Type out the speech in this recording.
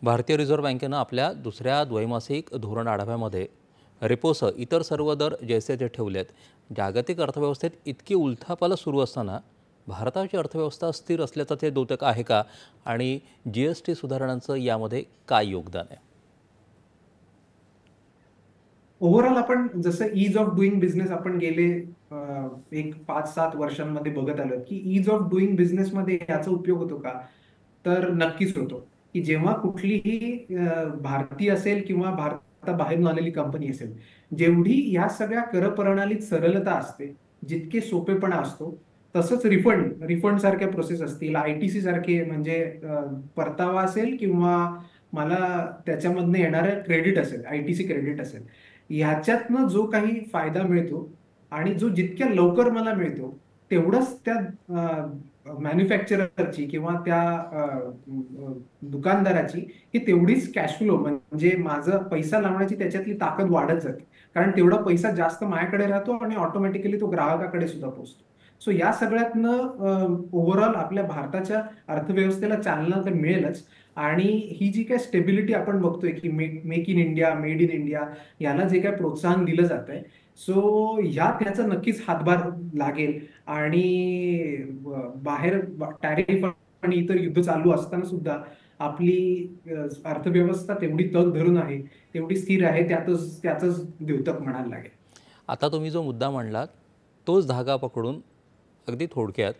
भारतीय रिझर्व्ह बँकेनं आपल्या दुसऱ्या द्वैमासिक धोरण आढाव्यामध्ये रेपोसह इतर सर्व दर जैसे ते ठेवलेत. जागतिक अर्थव्यवस्थेत इतकी उलथापालथ सुरू असताना भारताची अर्थव्यवस्था स्थिर असल्याचं ते द्योतक आहे का? आणि GST सुधारणांचं यामध्ये काय योगदान आहे? ओव्हरऑल आपण जसं ईज ऑफ डुईंग बिझनेस आपण गेले एक 5-7 वर्षांमध्ये बघत आलो की ईज ऑफ डुईंग बिझनेसमध्ये याचा उपयोग होतो का? तर नक्कीच होतो, की जेव्हा कुठलीही भारतीय असेल किंवा भारताबाहेरून आलेली कंपनी असेल, जेवढी या सगळ्या कर प्रणालीत सरलता असते, जितके सोपेपणा असतो, तसंच रिफंड सारख्या प्रोसेस असतील, ITC सारखे म्हणजे परतावा असेल किंवा मला त्याच्यामधनं येणारं क्रेडिट असेल, ITC क्रेडिट असेल, ह्याच्यातनं जो काही फायदा मिळतो आणि जो जितक्या लवकर मला मिळतो, तेवढंच त्या मॅन्युफॅक्चररची किंवा त्या दुकानदाराची ही तेवढीच कॅश फ्लो म्हणजे माझं पैसा लावण्याची त्याच्यातली ताकद वाढत जाते. कारण तेवढा पैसा जास्त माझ्याकडे राहतो आणि ऑटोमॅटिकली तो ग्राहकाकडे सुद्धा पोहोचतो. सो या सगळ्यातनं ओव्हरऑल आपल्या भारताच्या अर्थव्यवस्थेला चालना तर मिळेलच आणि ही जी काही स्टेबिलिटी आपण बघतोय की make in India, made in India याला जे काही प्रोत्साहन दिलं जात आहे, सो ह्यात त्याचा नक्कीच हातभार लागेल आणि बाहेर टॅरिफ आणि इतर युद्ध चालू असताना सुद्धा आपली अर्थव्यवस्था तेवढी तग धरून आहे, तेवढी स्थिर आहे, त्याचंच द्योतक म्हणायला लागेल. आता तुम्ही जो मुद्दा मांडलात तोच धागा पकडून अगदी थोडक्यात